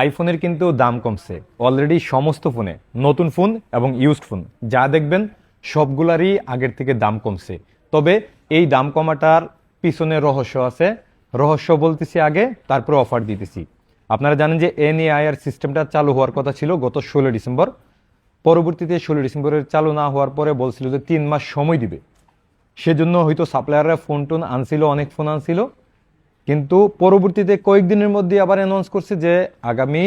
আইফোনের কিন্তু দাম কমছে অলরেডি সমস্ত ফোনে, নতুন ফোন এবং ইউজড ফোন যা দেখবেন সবগুলারই আগের থেকে দাম কমছে। তবে এই দাম কমাটার পিছনে রহস্য আছে। রহস্য বলতেছি আগে, তারপরে অফার দিতেছি। আপনারা জানেন যে এনএআইআর সিস্টেমটা চালু হওয়ার কথা ছিল গত 16 ডিসেম্বর। পরবর্তীতে 16 ডিসেম্বরের চালু না হওয়ার পরে বলছিল যে 3 মাস সময় দিবে। সেজন্য হয়তো সাপ্লায়াররা ফোন টোন আনছিল, অনেক ফোন আনছিল, কিন্তু পরবর্তীতে কয়েকদিনের মধ্যে আবার অ্যানাউন্স করছে যে আগামী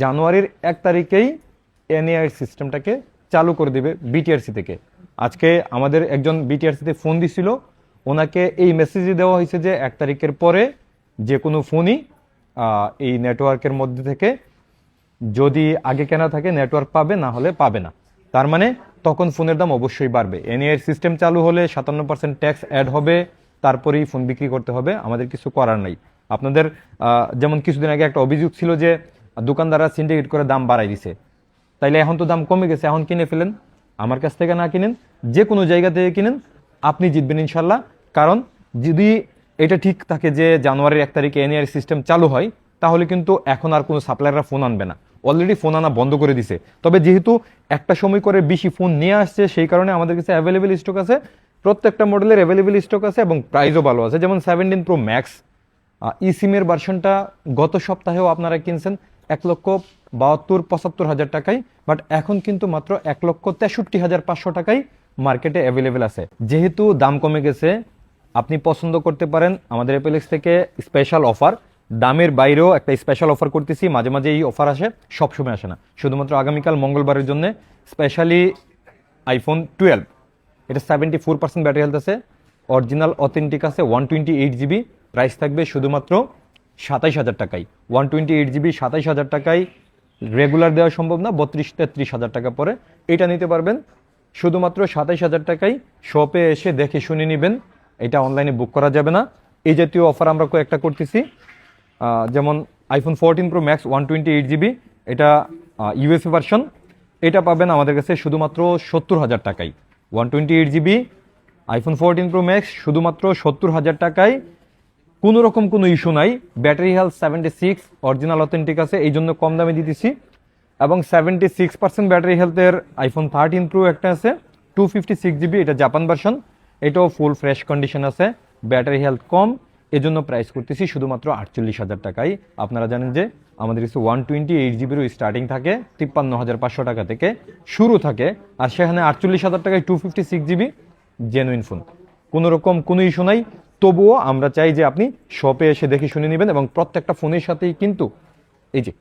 জানুয়ারির 1 তারিখেই এনএআই সিস্টেমটাকে চালু করে দেবে বিটিআরসি থেকে। আজকে আমাদের একজন বিটিআরসিতে ফোন দিছিল, ওনাকে এই মেসেজই দেওয়া হয়েছে যে 1 তারিখের পরে যে কোনো ফোনই এই নেটওয়ার্কের মধ্যে থেকে যদি আগে কেনা থাকে নেটওয়ার্ক পাবে, না হলে পাবে না। তার মানে তখন ফোনের দাম অবশ্যই বাড়বে। এনএআই সিস্টেম চালু হলে 57% ট্যাক্স অ্যাড হবে, তারপরেই ফোন বিক্রি করতে হবে, আমাদের কিছু করার নাই। আপনাদের যেমন কিছুদিন আগে একটা অভিযোগ ছিল যে দোকানদাররা সিন্ডিকেট করে দাম বাড়াই দিছে, তাইলে এখন তো দাম কমে গেছে, এখন কিনে ফেলেন। আমার কাছ থেকে না কিনেন, যে কোনো জায়গা থেকে কিনেন, আপনি জিতবেন ইনশাল্লাহ। কারণ যদি এটা ঠিক থাকে যে জানুয়ারির 1 তারিখে এনএআই সিস্টেম চালু হয়, তাহলে কিন্তু এখন আর কোনো সাপ্লায়াররা ফোন আনবে না, অলরেডি ফোন আনা বন্ধ করে দিছে। তবে যেহেতু একটা সময় করে বেশি ফোন নিয়ে আসছে, সেই কারণে আমাদের কাছে অ্যাভেলেবেল স্টক আছে, প্রত্যেকটা মডেলের অ্যাভেলেবেল স্টক আছে এবং প্রাইসও ভালো আছে। যেমন 17 প্রো ম্যাক্স ই সিমের ভার্সনটা গত সপ্তাহেও আপনারা কিনছেন 1,72,75,000 টাকায়, বাট এখন কিন্তু মাত্র 1,63,500 টাকায় মার্কেটে অ্যাভেলেবেল আছে। যেহেতু দাম কমে গেছে, আপনি পছন্দ করতে পারেন আমাদের অ্যাপেলেক্স থেকে স্পেশাল অফার। দামের বাইরেও একটা স্পেশাল অফার করতেছি, মাঝে মাঝে এই অফার আসে, সবসময় আসে না। শুধুমাত্র আগামীকাল মঙ্গলবারের জন্য স্পেশালি আইফোন 12, এটা 74% ব্যাটারি হেলথ আছে, অরিজিনাল অথেন্টিক আছে, 128 জিবি, প্রাইস থাকবে শুধুমাত্র 27,000 টাকায়। 128 জিবি 27,000 টাকায় রেগুলার দেওয়া সম্ভব না, 32-33,000 টাকা পরে। এটা নিতে পারবেন শুধুমাত্র 27,000 টাকায়। শপে এসে দেখে শুনে নেবেন, এটা অনলাইনে বুক করা যাবে না। এই জাতীয় অফার আমরা কয়েকটা করতেছি, যেমন আইফোন 14 প্রো ম্যাক্স 128 জিবি, এটা ইউএসএ ভার্সন, এটা পাবেন আমাদের কাছে শুধুমাত্র 70,000 টাকায়। 128 জিবি আইফোন 14 প্রো ম্যাক্স শুধুমাত্র 70,000 টাকায়। কোনো রকম কোনো ইস্যু নাই, ব্যাটারি হেলথ 76, অরিজিনাল অথেন্টিক আছে, এই জন্য কম দামে দিতেছি। এবং 76% ব্যাটারি হেলথের আইফোন 13 প্রো একটা আছে 256 জিবি, এটা জাপান ভার্সন, এটাও ফুল ফ্রেশ কন্ডিশন আছে, ব্যাটারি হেলথ কম, এজন্য প্রাইস করতেছি শুধুমাত্র 48,000 টাকায়। আপনারা জানেন যে আমাদের কাছে 128 জিবিরও স্টার্টিং থাকে 53,500 টাকা থেকে শুরু থাকে, আর সেখানে 48,000 টাকায় 256 জিবি জেনুইন ফোন। কোনো রকম কোনো ইস্যু নাই। তবুও আমরা চাই যে আপনি শপে এসে দেখে শুনে নেবেন, এবং প্রত্যেকটা ফোনের সাথেই কিন্তু এই যে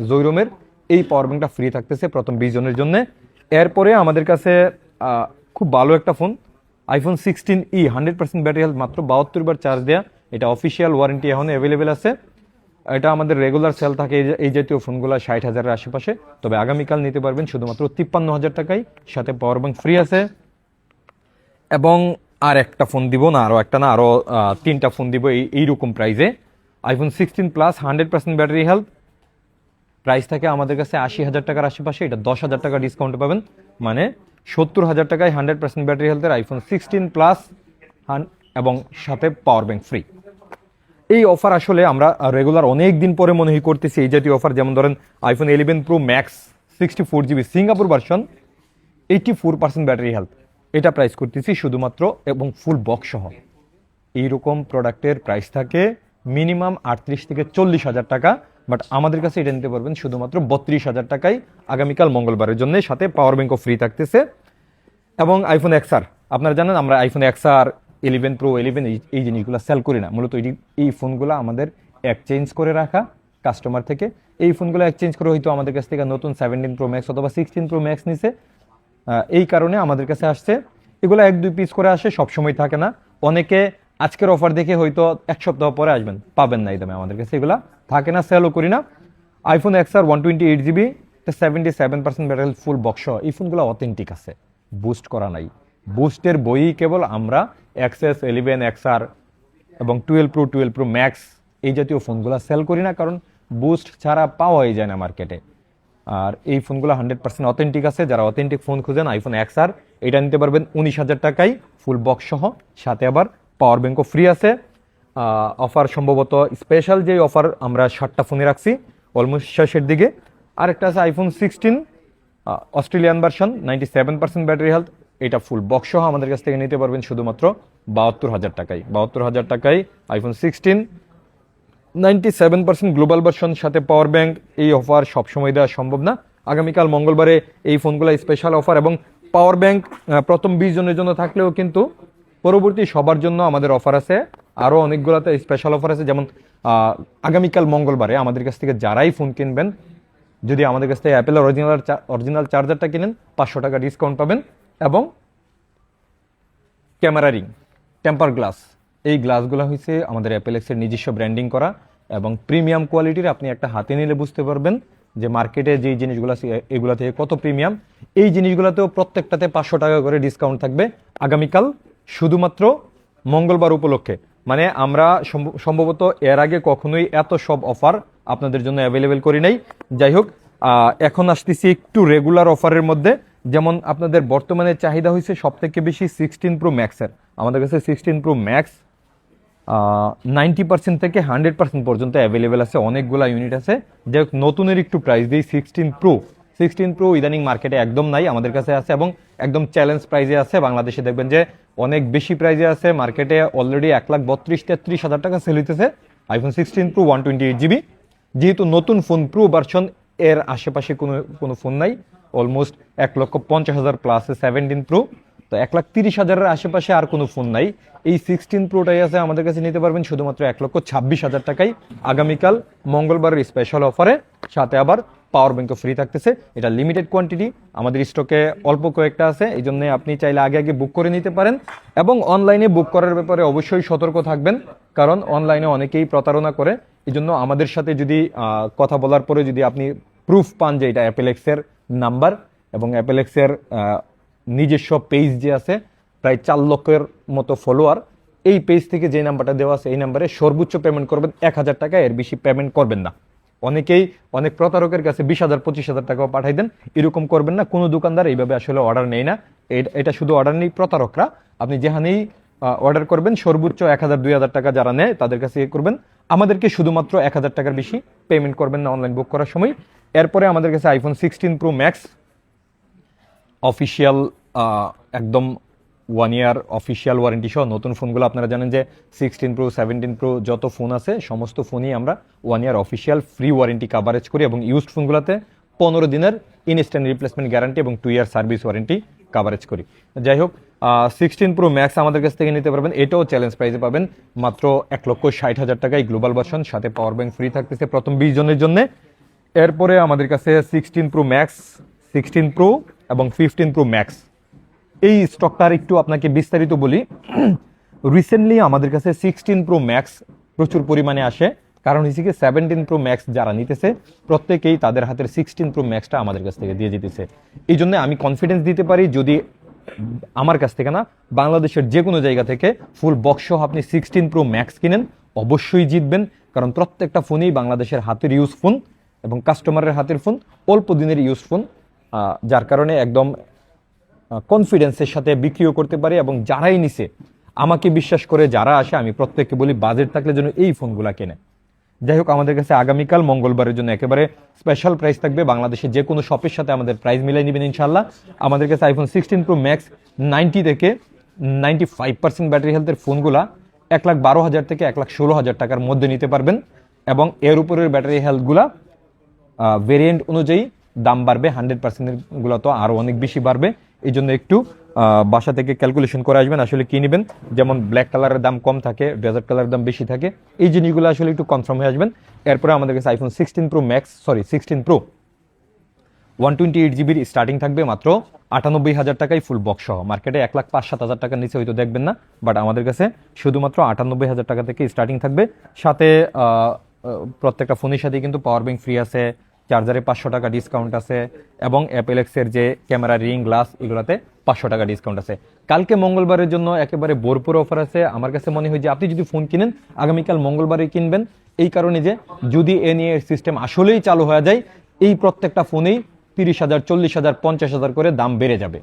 জৈরমের এই পাওয়ার ব্যাংকটা ফ্রি থাকতেছে প্রথম 20 জনের জন্য। এরপরে আমাদের কাছে খুব ভালো একটা phone iPhone 16e, 100% battery health, মাত্র 72 বার চার্জ দেয়া, এটা অফিসিয়াল ওয়ারেন্টি এখন অ্যাভেলেবেল আছে। এটা আমাদের রেগুলার সেল থাকে এই জাতীয় ফোনগুলো 60,000-এর আশেপাশে, তবে আগামীকাল নিতে পারবেন শুধুমাত্র 53,000 টাকায়, সাথে পাওয়ার ব্যাংক ফ্রি আছে। এবং আর একটা ফোন দিব না, আরও একটা না, আরও 3টা ফোন দিব এইরকম প্রাইসে। IPhone 16 plus 100% battery health, price থাকে আমাদের কাছে 80,000 টাকার আশেপাশে, এটা 10,000 টাকা ডিসকাউন্ট পাবেন, মানে 70,000 টাকায় 100% ব্যাটারি হেলথের আইফোন 16 প্লাস এবং সাথে পাওয়ার ব্যাংক ফ্রি। এই অফার আসলে আমরা রেগুলার অনেক দিন পরে মনে হয় করতেছি এই জাতীয় অফার। যেমন ধরেন iPhone 11 pro max 64 GB Singapore version 84% battery health, এটা প্রাইস করতেছি শুধুমাত্র এবং ফুল বক্স সহ। এইরকম প্রোডাক্টের প্রাইস থাকে মিনিমাম 38,000-40,000 টাকা, বাট আমাদের কাছে এটা নিতে পারবেন শুধুমাত্র 32,000 টাকায় আগামীকাল মঙ্গলবারের জন্য, সাথে পাওয়ার ব্যাংকও ফ্রি থাকতেছে। এবং আইফোন এক্সআর, আপনারা জানেন আমরা আইফোন এক্সআর 11 প্রো 11 এই জিনিসগুলো সেল করি না, মূলত এই ফোনগুলো আমাদের এক্সচেঞ্জ করে রাখা কাস্টমার থেকে। এই ফোনগুলো এক্সচেঞ্জ করে হয়তো আমাদের কাছ থেকে নতুন 17 প্রো ম্যাক্স অথবা 16 প্রো ম্যাক্স নিছে, এই কারণে আমাদের কাছে আসছে। এগুলো 1-2 পিস করে আসে, সবসময় থাকে না। অনেকে আজকের অফার দেখে হয়তো 1 সপ্তাহ পরে আসবেন, পাবেন না এই দামে, আমাদের কাছে এগুলো থাকে না, সেলও করি না। IPhone XR 128 GB 77% battery full box, এই ফোনগুলো অথেন্টিক আছে, বুস্ট করা নাই। বুস্টের বই কেবল আমরা এক্সএস 11 এক্সআর এবং 12 প্রো ম্যাক্স এই জাতীয় ফোনগুলো সেল করি না, কারণ বুস্ট ছাড়া পাওয়াই যায় না মার্কেটে। আর এই ফোনগুলো 100% অথেন্টিক আছে। যারা অথেন্টিক ফোন খুঁজেন আইফোন এক্সআর, এটা নিতে পারবেন 19,000 টাকায় ফুল বক্স সহ, সাথে আবার পাওয়ার ব্যাংকও ফ্রি আছে। অফার সম্ভবত স্পেশাল যে অফার আমরা 7টা ফোনে রাখছি, অলমোস্ট শেষের দিকে। আরেকটা আছে iPhone 16 Australian version, 97% battery health. এটা ফুল বক্স সহ আমাদের কাছ থেকে নিতে পারবেন শুধুমাত্র 72,000 টাকায়। 72,000 টাকায় আইফোন 16 97% গ্লোবাল ভার্সন সাথে পাওয়ার ব্যাংক। এই অফার সবসময় দেওয়া সম্ভব না, আগামীকাল মঙ্গলবারে এই ফোনগুলো স্পেশাল অফার। এবং পাওয়ার ব্যাংক প্রথম 20 জনের জন্য থাকলেও কিন্তু পরবর্তী সবার জন্য আমাদের অফার আছে, আরও অনেকগুলোতে স্পেশাল অফার আছে। যেমন আগামীকাল মঙ্গলবারে আমাদের কাছ থেকে যারাই ফোন কিনবেন, যদি আমাদের কাছ থেকে অ্যাপেলের অরিজিনাল চার্জারটা কিনেন 500 টাকা ডিসকাউন্ট পাবেন। এবং ক্যামেরা রিং, টেম্পার গ্লাস, এই গ্লাসগুলো হচ্ছে আমাদের অ্যাপেলেক্সের নিজস্ব ব্র্যান্ডিং করা এবং প্রিমিয়াম কোয়ালিটির। আপনি একটা হাতে নিলে বুঝতে পারবেন যে মার্কেটে যেই জিনিসগুলো আছে এগুলো থেকে কত প্রিমিয়াম। এই জিনিসগুলোতেও প্রত্যেকটাতে 500 টাকা করে ডিসকাউন্ট থাকবে আগামীকাল শুধুমাত্র মঙ্গলবার উপলক্ষে। মানে আমরা সম্ভবত এর আগে কখনোই এত সব অফার আপনাদের জন্য অ্যাভেলেবেল করি নাই। যাই হোক, এখন আসতেছি একটু রেগুলার অফারের মধ্যে। যেমন আপনাদের বর্তমানে চাহিদা হয়েছে সব থেকে বেশি 16 প্রো ম্যাক্সের। আমাদের কাছে 16 প্রো ম্যাক্স 90% থেকে 100% পর্যন্ত অ্যাভেলেবেল আছে, অনেকগুলো ইউনিট আছে। যাই হোক, নতুনের একটু প্রাইস দিই। 16 প্রো ইদানিং মার্কেটে একদম নাই, আমাদের কাছে আছে এবং একদম চ্যালেঞ্জ প্রাইজে আছে। বাংলাদেশে দেখবেন যে অনেক বেশি প্রাইজে আছে, মার্কেটে অলরেডি 1,32,000-33,000 টাকা সেল হইতেছে আইফোন 16 প্রো 128GB। যেহেতু নতুন ফোন প্রো ভার্সন, এর আশেপাশে কোনো ফোন নাই, অলমোস্ট 1,50,000 প্লাস 17 প্রো, তো 1,30,000-এর আশেপাশে আর কোনো ফোন নাই। এই 16 প্রোটাই আছে, আমাদের কাছে নিতে পারবেন শুধুমাত্র 1,26,000 টাকায় আগামীকাল মঙ্গলবারের স্পেশাল অফারে। সাথে আবার পাওয়ার ব্যাংকও ফ্রি থাকতেছে। এটা লিমিটেড কোয়ান্টিটি, আমাদের স্টকে অল্প কয়েকটা আছে, এই জন্য আপনি চাইলে আগে আগে বুক করে নিতে পারেন। এবং অনলাইনে বুক করার ব্যাপারে অবশ্যই সতর্ক থাকবেন, কারণ অনলাইনে অনেকেই প্রতারণা করে। এই জন্য আমাদের সাথে যদি কথা বলার পরে যদি আপনি প্রুফ পান যে এটা অ্যাপেলেক্সের নাম্বার এবং অ্যাপেলেক্সের নিজস্ব পেজ যে আছে প্রায় 4 লক্ষের মতো ফলোয়ার, এই পেজ থেকে যে নাম্বারটা দেওয়া আছে এই নাম্বারে সর্বোচ্চ পেমেন্ট করবেন 1,000 টাকা, এর বেশি পেমেন্ট করবেন না। অনেকেই অনেক প্রতারকের কাছে 20,000 25,000 টাকাও পাঠাই দেন, এরকম করবেন না। কোনো দোকানদার এইভাবে আসলে অর্ডার নেই না, এটা শুধু অর্ডার নেই প্রতারকরা। আপনি যেখানেই অর্ডার করবেন সর্বোচ্চ 1,000 2,000 টাকা যারা নেয় তাদের কাছে করবেন, আমাদেরকে শুধুমাত্র 1,000 টাকার বেশি পেমেন্ট করবেন না অনলাইন বুক করার সময়। এরপরে আমাদের কাছে আইফোন 16 প্রো ম্যাক্স অফিসিয়াল একদম 1 ইয়ার অফিসিয়াল ওয়ারেন্টি সহ নতুন ফোনগুলো। আপনারা জানেন যে 16 প্রো 17 প্রো যত ফোন আছে সমস্ত ফোনই আমরা 1 ইয়ার অফিসিয়াল ফ্রি ওয়ারেন্টি কাভারেজ করি এবং ইউজড ফোনগুলোতে 15 দিনের ইনস্ট্যান্ট রিপ্লেসমেন্ট গ্যারান্টি এবং 2 ইয়ার সার্ভিস ওয়ারেন্টি কাভারেজ করি। যাই হোক, 16 প্রো ম্যাক্স আমাদের কাছ থেকে নিতে পারবেন, এটাও চ্যালেঞ্জ প্রাইসে পাবেন মাত্র 1,60,000 টাকায় গ্লোবাল ভার্সন, সাথে পাওয়ার ব্যাংক ফ্রি থাকতেছে প্রথম 20 জনের জন্য। এরপরে আমাদের কাছে 16 প্রো ম্যাক্স, 16 প্রো এবং 15 প্রো ম্যাক্স, এই স্টকটার একটু আপনাকে বিস্তারিত বলি। রিসেন্টলি আমাদের কাছে 16 প্রো ম্যাক্স প্রচুর পরিমাণে আসে, কারণ হচ্ছে কি 17 প্রো ম্যাক্স যারা নিতেছে প্রত্যেকেই তাদের হাতের 16 প্রো ম্যাক্সটা আমাদের কাছ থেকে দিয়ে যেতেছে। এই জন্য আমি কনফিডেন্স দিতে পারি, যদি আমার কাছ থেকে না বাংলাদেশের যে কোনো জায়গা থেকে ফুল বক্স সহ আপনি 16 প্রো ম্যাক্স কিনেন অবশ্যই জিতবেন, কারণ প্রত্যেকটা ফোনই বাংলাদেশের হাতের ইউজ ফোন এবং কাস্টমারের হাতের ফোন, অল্প দিনের ইউজ ফোন, যার কারণে একদম কনফিডেন্সের সাথে বিক্রিও করতে পারি। এবং যারাই নিছে আমাকে বিশ্বাস করে যারা আসে, আমি প্রত্যেককে বলি বাজেট থাকলে যেন এই ফোনগুলা কেনে। যাই হোক, আমাদের কাছে আগামীকাল মঙ্গলবারের জন্য একেবারে স্পেশাল প্রাইস থাকবে, বাংলাদেশে যে কোনো শপের সাথে আমাদের প্রাইস মিলাই নেবেন ইনশাল্লাহ। আমাদের কাছে আইফোন 16 প্রো ম্যাক্স 90 থেকে 95% ব্যাটারি হেলথের ফোনগুলা 1,12,000 থেকে 1,16,000 টাকার মধ্যে নিতে পারবেন এবং এর উপরের ব্যাটারি হেলথগুলা ভেরিয়েন্ট অনুযায়ী দাম বাড়বে, 100% গুলো তো আরও অনেক বেশি বাড়বে। এই জন্য একটু বাসা থেকে ক্যালকুলেশন করে আসবেন আসলে কি নেবেন। যেমন ব্ল্যাক কালারের দাম কম থাকে, ডেজার্ট কালারের দাম বেশি থাকে, এই জিনিসগুলো আসলে একটু কনফার্ম হয়ে আসবেন। এরপরে আমাদের কাছে iPhone 16 pro max 16 pro 128GB starting থাকবে মাত্র 98,000 টাকায় ফুল বক্স সহ। মার্কেটে 1,05,000-7,000 টাকার নিচে হয়তো দেখবেন না, বাট আমাদের কাছে শুধুমাত্র 98,000 টাকা থেকে স্টার্টিং থাকবে। সাথে প্রত্যেকটা ফোনের সাথে কিন্তু পাওয়ার ব্যাংক ফ্রি আছে, চার্জারে 500 টাকা ডিসকাউন্ট আছে এবং অ্যাপেলেক্সের যে ক্যামেরা রিং গ্লাস এগুলোতে 500 টাকা ডিসকাউন্ট আছে। কালকে মঙ্গলবারের জন্য একেবারে ভরপুর অফার আছে। আমার কাছে মনে হয় যে আপনি যদি ফোন কিনেন আগামীকাল মঙ্গলবারে কিনবেন, এই কারণে যে যদি এ নিয়ে সিস্টেম আসলেই চালু হয়ে যায়, এই প্রত্যেকটা ফোনেই 30,000 40,000 50,000 করে দাম বেড়ে যাবে।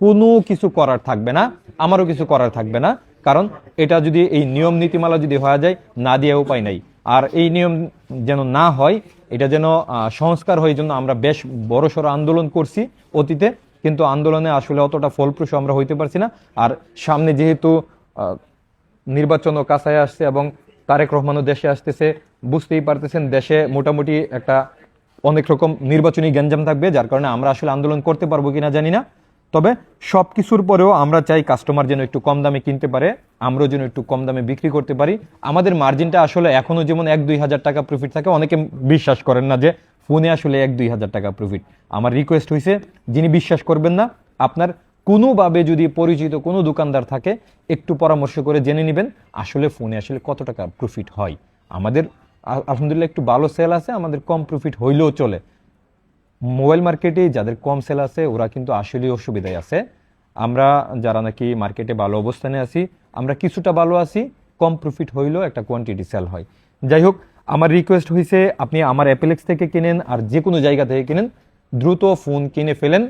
কোনো কিছু করার থাকবে না, আমারও কিছু করার থাকবে না, কারণ এটা যদি এই নিয়ম নীতিমালা যদি হয়ে যায়, না দিয়ে উপায় নাই। আর এই নিয়ম যেন না হয়, এটা যেন সংস্কার হয়, জন্য আমরা বেশ বড়সড় আন্দোলন করছি অতীতে, কিন্তু আন্দোলনে আসলে অতটা ফলপ্রসূ আমরা হইতে পারছি না। আর সামনে যেহেতু নির্বাচনও কাছায় আসছে এবং তারেক রহমানও দেশে আসতেছে, বুঝতেই পারতেছেন দেশে মোটামুটি একটা অনেক রকম নির্বাচনী গ্যাঞ্জাম থাকবে, যার কারণে আমরা আসলে আন্দোলন করতে পারবো কিনা জানি না। তবে সব কিছুর পরেও আমরা চাই কাস্টমার যেন একটু কম দামে কিনতে পারে, আমরাও যেন একটু কম দামে বিক্রি করতে পারি। আমাদের মার্জিনটা আসলে এখনো যেমন 1-2 হাজার টাকা প্রফিট থাকে, অনেকে বিশ্বাস করেন না যে ফোনে আসলে 1-2 হাজার টাকা প্রফিট। আমার রিকোয়েস্ট হয়েছে, যিনি বিশ্বাস করবেন না, আপনার কোনোভাবে যদি পরিচিত কোনো দোকানদার থাকে, একটু পরামর্শ করে জেনে নেবেন আসলে ফোনে আসলে কত টাকা প্রফিট হয়। আমাদের আলহামদুলিল্লাহ একটু ভালো সেল আছে, আমাদের কম প্রফিট হইলেও চলে। মোবাইল মার্কেটে যাদের কম সেল আছে ওরা কিন্তু আসলেই অসুবিধায় আছে। আমরা যারা নাকি মার্কেটে ভালো অবস্থানে আছি, আমরা কিছুটা ভালো আছি, কম প্রফিট হইলেও একটা কোয়ান্টিটি সেল হয়। যাই হোক, আমার রিকোয়েস্ট হয়েছে আপনি আমার অ্যাপেলেক্স থেকে কিনেন আর যে কোনো জায়গা থেকে কিনেন, দ্রুত ফোন কিনে ফেলেন।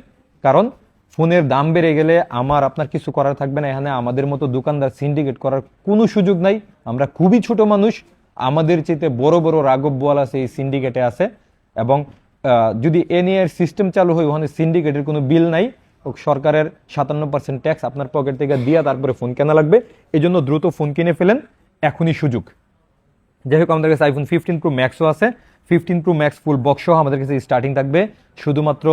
কারণ ফোনের দাম বেড়ে গেলে আমার আপনার কিছু করার থাকবে না। এখানে আমাদের মতো দোকানদার সিন্ডিকেট করার কোনো সুযোগ নাই। আমরা খুবই ছোট মানুষ, আমাদের চেয়ে বড় বড় রাঘব বোয়াল আছে এই সিন্ডিকেটে আছে। এবং যদি এ নিয়ে সিস্টেম চালু হয়, ওখানে সিন্ডিকেটের কোনো বিল নাই, সরকারের 57% ট্যাক্স আপনার পকেট থেকে দিয়ে তারপরে ফোন কেনা লাগবে। এই জন্য দ্রুত ফোন কিনে ফেলেন, এখনই সুযোগ। যাই হোক, আমাদের কাছে আইফোন 15 প্রো ম্যাক্সও আছে। 15 প্রো ম্যাক্স ফুল বক্স সহ আমাদের কাছে স্টার্টিং থাকবে শুধুমাত্র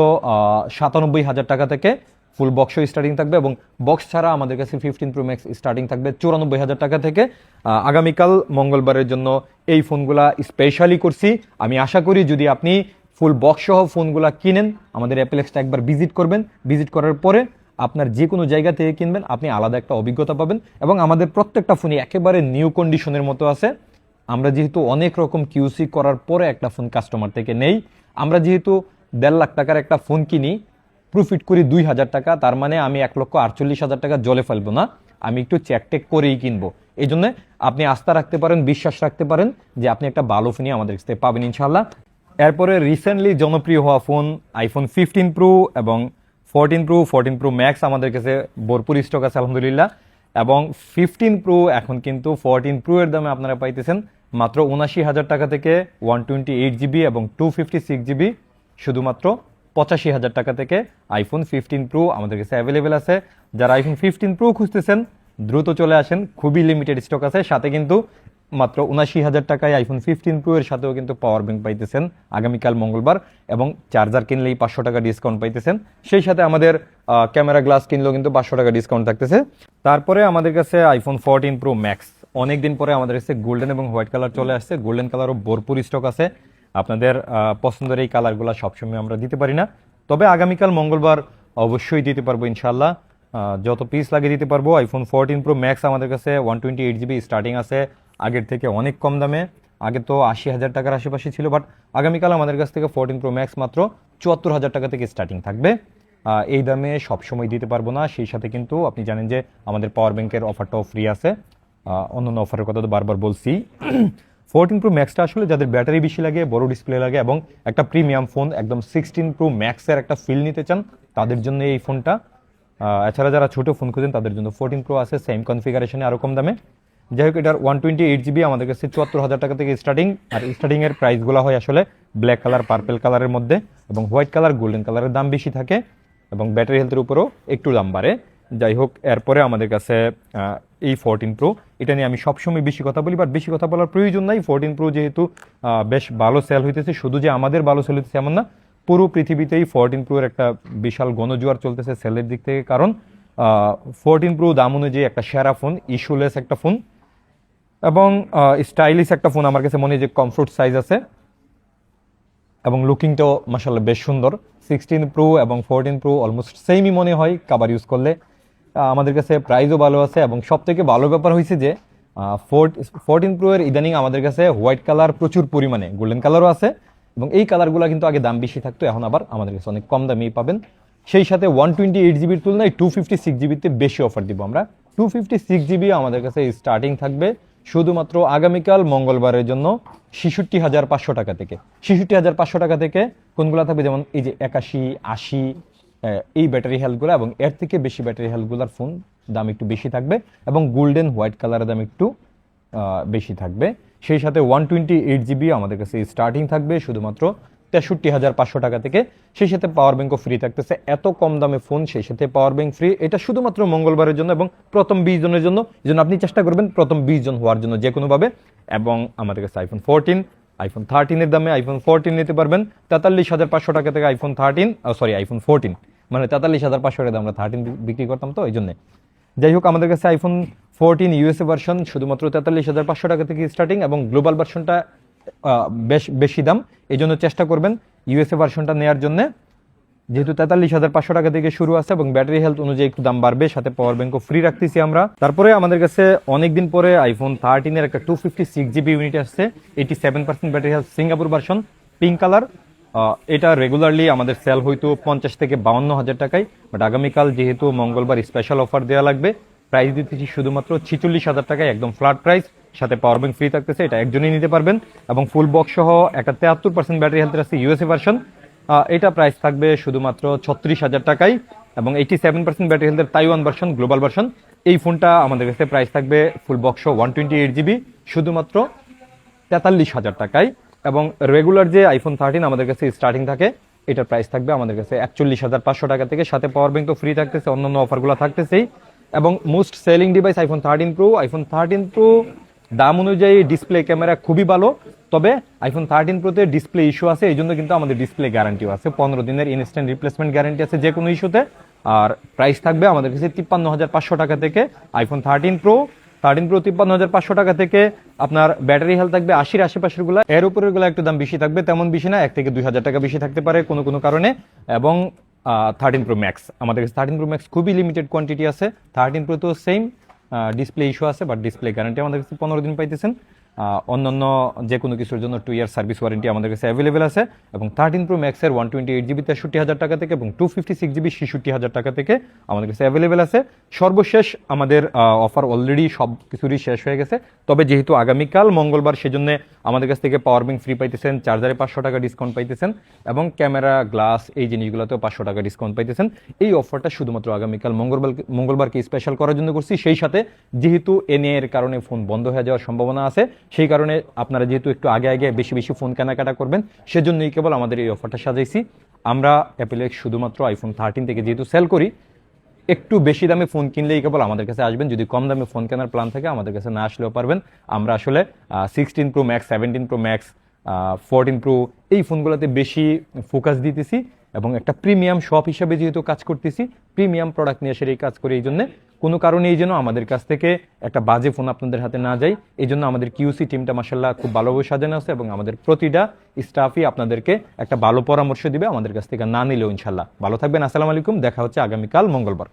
97,000 টাকা থেকে। ফুল বক্সও স্টার্টিং থাকবে, এবং বক্স ছাড়া আমাদের কাছে 15 প্রো ম্যাক্স স্টার্টিং থাকবে 94,000 টাকা থেকে। আগামীকাল মঙ্গলবারের জন্য এই ফোনগুলা স্পেশালি করছি। আমি আশা করি যদি আপনি ফুল বক্স সহ ফোনগুলা কিনেন, আমাদের অ্যাপেলেক্সটা একবার ভিজিট করবেন। ভিজিট করার পরে আপনার যে কোনো জায়গা থেকে কিনবেন, আপনি আলাদা একটা অভিজ্ঞতা পাবেন। এবং আমাদের প্রত্যেকটা ফোনই একেবারে নিউ কন্ডিশনের মতো আছে। আমরা যেহেতু অনেক রকম কিউসি করার পরে একটা ফোন কাস্টমার থেকে নেই, আমরা যেহেতু 1.5 লাখ টাকার একটা ফোন কিনি, প্রফিট করি 2,000 টাকা, তার মানে আমি 1,48,000 টাকা জলে ফেলবো না, আমি একটু চেক টেক করেই কিনবো। এই জন্য আপনি আস্থা রাখতে পারেন, বিশ্বাস রাখতে পারেন যে আপনি একটা ভালো ফোনই আমাদের কাছ থেকে পাবেন ইনশাল্লাহ। এরপরে রিসেন্টলি জনপ্রিয় হওয়া ফোন আইফোন 15 প্রো এবং 14 প্রো ম্যাক্স আমাদের কাছে ভরপুর স্টক আছে আলহামদুলিল্লাহ। এবং 15 প্রো এখন কিন্তু 14 প্রো এর দামে আপনারা পাইতেছেন মাত্র 79,000 টাকা থেকে, 128 জিবি এবং 256 জিবি শুধুমাত্র 85,000 টাকা থেকে আইফোন 15 প্রো আমাদের কাছে অ্যাভেলেবেল আছে। যারা আইফোন 15 প্রো খুঁজতেছেন দ্রুত চলে আসেন, খুবই লিমিটেড স্টক আছে। সাথে কিন্তু মাত্র 79,000 টাকায় আইফোন 15 প্রো এর সাথেও কিন্তু পাওয়ার ব্যাংক পাইতেছেন আগামীকাল মঙ্গলবার, এবং চার্জার কিনলেই 500 টাকা ডিসকাউন্ট পাইতেছেন। সেই সাথে আমাদের ক্যামেরা গ্লাস কিনলেও কিন্তু 500 টাকা ডিসকাউন্ট থাকতেছে। তারপরে আমাদের কাছে আইফোন 14 প্রো ম্যাক্স, অনেকদিন পরে আমাদের কাছে গোল্ডেন এবং হোয়াইট কালার চলে আসছে। গোল্ডেন কালারও ভরপুর স্টক আছে। আপনাদের পছন্দের এই কালারগুলো সবসময় আমরা দিতে পারি না, তবে আগামীকাল মঙ্গলবার অবশ্যই দিতে পারবো ইনশাল্লাহ। যত পিস লাগে দিতে পারবো। আইফোন 14 প্রো ম্যাক্স আমাদের কাছে 128 জিবি স্টার্টিং আছে, আগের থেকে অনেক কম দামে। আগে তো 80,000 টাকার আশেপাশে ছিল, বাট আগামীকাল আমাদের কাছ থেকে 14 প্রো ম্যাক্স মাত্র 74,000 টাকা থেকে স্টার্টিং থাকবে। এই দামে সবসময় দিতে পারবো না। সেই সাথে কিন্তু আপনি জানেন যে আমাদের পাওয়ার ব্যাংকের অফারটাও ফ্রি আছে। অন্যান্য অফারের কথা তো বারবার বলছি। 14 প্রো ম্যাক্সটা আসলে যাদের ব্যাটারি বেশি লাগে, বড় ডিসপ্লে লাগে এবং একটা প্রিমিয়াম ফোন, একদম 16 প্রো ম্যাক্সের একটা ফিল নিতে চান, তাদের জন্য এই ফোনটা। এছাড়া যারা ছোট ফোন খুঁজেন তাদের জন্য 14 প্রো আছে সেম কনফিগারেশনে, আরও কম দামে। যাই হোক, এটার 128 জিবি আমাদের কাছে 74,000 টাকা থেকে স্টার্টিং। আর স্টার্টিং এর প্রাইসগুলো হয় আসলে ব্ল্যাক কালার, পার্পেল কালারের মধ্যে, এবং হোয়াইট কালার, গোল্ডেন কালারের দাম বেশি থাকে, এবং ব্যাটারি হেলথের উপরও একটু দাম বাড়ে। যাই হোক, এরপরে আমাদের কাছে এই 14 প্রো, এটা নিয়ে আমি সবসময় বেশি কথা বলি, বাট বেশি কথা বলার প্রয়োজন নাই। 14 প্রো যেহেতু বেশ ভালো সেল হইতেছে, শুধু যে আমাদের ভালো সেল হইতেছে এমন না, পুরো পৃথিবীতেই 14 প্রো এর একটা বিশাল গণজোয়ার চলতেছে সেলের দিক থেকে। কারণ 14 প্রো দাম অনুযায়ী একটা সেরা ফোন, ইস্যুলেস একটা ফোন এবং স্টাইলিশ একটা ফোন। আমার কাছে মনে হয় যে কমফোর্ট সাইজ আছে এবং লুকিংটাও মাশাআল্লাহ বেশ সুন্দর। 16 প্রো এবং 14 প্রো অলমোস্ট সেমই মনে হয় কাভার ইউজ করলে। আমাদের কাছে প্রাইসও ভালো আছে, এবং সব থেকে ভালো ব্যাপার হয়েছে যে 14 প্রো এর ইদানিং আমাদের কাছে হোয়াইট কালার প্রচুর পরিমাণে, গোল্ডেন কালারও আছে, এবং এই কালারগুলো কিন্তু আগে দাম বেশি থাকতো, এখন আবার আমাদের কাছে অনেক কম দামেই পাবেন। সেই সাথে 128 জিবির তুলনায় 256 জিবিতে বেশি অফার দিব আমরা। 256 জিবি আমাদের কাছে স্টার্টিং থাকবে শুধুমাত্র আগামীকাল মঙ্গলবারের জন্য 66,500 টাকা থেকে। 66,500 টাকা থেকে কোনগুলো থাকবে, যেমন এই যে 81, 80 এই ব্যাটারি হেলথগুলো, এবং এর থেকে বেশি ব্যাটারি হেলথগুলোর ফোন দাম একটু বেশি থাকবে, এবং গোল্ডেন হোয়াইট কালারের দাম একটু বেশি থাকবে। সেই সাথে 128GB আমাদের কাছে স্টার্টিং থাকবে শুধুমাত্র 63,500 টাকা থেকে। সেই সাথে পাওয়ার ব্যাংকও ফ্রি থাকতেছে। এত কম দামে ফোন, সেই সাথে পাওয়ার ব্যাংক ফ্রি, এটা শুধুমাত্র মঙ্গলবারের জন্য এবং প্রথম 20 জনের জন্য। এই জন্য আপনি চেষ্টা করবেন প্রথম 20 জন হওয়ার জন্য যে কোনোভাবে। এবং আমাদের কাছে আইফোন 14, আইফোন 13 এর দামে আইফোন 14 নিতে পারবেন 43,500 টাকা থেকে। আইফোন 14 মানে 43,500 টাকা আমরা 13 বিক্রি করতাম, তো এই জন্য। যাই হোক, আমাদের কাছে আইফোন 14 ইউএসএ ভার্সন শুধুমাত্র 43,500 টাকা থেকে স্টার্টিং, এবং গ্লোবাল ভার্সনটা বেশি দাম। এই জন্য চেষ্টা করবেন ইউএসএ ভার্সনটা নেওয়ার জন্য, যেহেতু 43,500 টাকা থেকে শুরু আছে এবং ব্যাটারি হেলথ অনুযায়ী একটু দাম বাড়বে, সাথে পাওয়ার ব্যাংকও ফ্রি রাখতেছি আমরা। তারপরে আমাদের কাছে অনেকদিন পরে আইফোন 13 এর একটা 256GB ইউনিট আসছে, 87% battery health, Singapore version, pink colour. এটা রেগুলারলি আমাদের সেল হইতো 50 থেকে 52,000 টাকায়, বাট আগামীকাল যেহেতু মঙ্গলবার স্পেশাল অফার দেওয়া লাগবে, প্রাইস দিতেছি শুধুমাত্র 46,000 টাকায়, একদম ফ্ল্যাট প্রাইস, সাথে পাওয়ার ব্যাংক ফ্রি থাকতেছে। এটা একজনই নিতে পারবেন এবং ফুল বক্স সহ একটা 73% ব্যাটারি হেলথ আছে ইউএসএ ভার্সন। এটা প্রাইস থাকবে শুধুমাত্র 36,000 টাকায়, এবং 87% ব্যাটারি হেলথের তাইওয়ান ভার্সন, গ্লোবাল ভার্সন। এই ফোনটা আমাদের কাছে প্রাইস থাকবে ফুল বক্স 128GB শুধুমাত্র 43,000 টাকায়। এবং রেগুলার যে আইফোন 13 আমাদের কাছে স্টার্টিং থাকে, এটার প্রাইস থাকবে আমাদের কাছে 41,500 টাকা থেকে, সাথে পাওয়ার ব্যাংক তো ফ্রি থাকতেছে, অন্যান্য অফারগুলো থাকতেছেই। এবং most selling device iPhone 13 pro. IPhone 13 pro দাম অনুযায়ী ডিসপ্লে ক্যামেরা খুবই ভালো, তবে আইফোন 13 প্রোতে ডিসপ্লে ইস্যু আছে, এই জন্য কিন্তু আমাদের ডিসপ্লে গ্যারান্টিও আছে, 15 দিনের ইনস্ট্যান্ট রিপ্লেসমেন্ট গ্যারান্টি আছে যে কোনো ইস্যুতে। আর প্রাইস থাকবে আমাদের কাছে 53,500 টাকা থেকে আইফোন 13 প্রো। 53,500 টাকা থেকে আপনার ব্যাটারি হেলথ থাকবে 80-এর আশেপাশের গুলা, এর উপরের গুলা একটু দাম বেশি থাকবে, তেমন বেশি না, 1 থেকে 2,000 টাকা বেশি থাকতে পারে কোনো কোনো কারণে। এবং 13 প্রো ম্যাক্স, আমাদের কাছে 13 প্রো ম্যাক্স খুবই লিমিটেড কোয়ান্টিটি আছে। 13 প্রো তো সেম ডিসপ্লে ইস্যু আছে, বাট ডিসপ্লে গ্যারান্টি আমাদের কাছে 15 দিন পাইতেছেন। অন্যান্য যে কোনো কিছুর জন্য 2 ইয়ার সার্ভিস ওয়ারেন্টি আমাদের কাছে অ্যাভেলেবেল আছে। এবং 13 প্রো ম্যাক্সের 128GB 63,000 টাকা থেকে এবং 256GB 66,000 টাকা থেকে আমাদের কাছে অ্যাভেলেবেল আছে। সর্বশেষ আমাদের অফার অলরেডি সব কিছুরই শেষ হয়ে গেছে, তবে যেহেতু আগামীকাল মঙ্গলবার, সেজন্য আমাদের কাছ থেকে পাওয়ার ব্যাংক ফ্রি পাইতেছেন, চার্জারে 500 টাকা ডিসকাউন্ট পাইতেছেন, এবং ক্যামেরা, গ্লাস, এই জিনিসগুলোতেও 500 টাকা ডিসকাউন্ট পাইতেছেন। এই অফারটা শুধুমাত্র আগামীকাল মঙ্গলবারকে স্পেশাল করার জন্য করছি। সেই সাথে যেহেতু এনএ এর কারণে ফোন বন্ধ হয়ে যাওয়ার সম্ভাবনা আছে, সেই কারণে আপনারা যেহেতু একটু আগে আগে বেশি বেশি ফোন কেনাকাটা করবেন, সেজন্যই কেবল আমাদের এই অফারটা সাজাইছি। আমরা অ্যাপেলেক্স শুধুমাত্র আইফোন 13 থেকে যেহেতু সেল করি, একটু বেশি দামে ফোন কিনলেই কেবল আমাদের কাছে আসবেন। যদি কম দামে ফোন কেনার প্ল্যান থাকে, আমাদের কাছে না আসলেও পারবেন। আমরা আসলে 16 pro max, 17 pro max, 14 pro এই ফোনগুলোতে বেশি ফোকাস দিতেছি, এবং একটা প্রিমিয়াম শপ হিসেবে যেহেতু কাজ করতেছি, প্রিমিয়াম প্রোডাক্ট নিয়ে সেটাই কাজ করি। এই জন্য কোনো কারণে এই জন্য আমাদের কাছ থেকে একটা বাজে ফোন আপনাদের হাতে না যায়, এই জন্য আমাদের কিউসি টিমটা মাশাআল্লাহ খুব ভালোভাবে সাজানো আছে, এবং আমাদের প্রতিটা স্টাফই আপনাদেরকে একটা ভালো পরামর্শ দিবে আমাদের কাছ থেকে না নিলেও। ইনশাল্লাহ ভালো থাকবেন। আসসালামু আলাইকুম, দেখা হচ্ছে আগামীকাল মঙ্গলবার।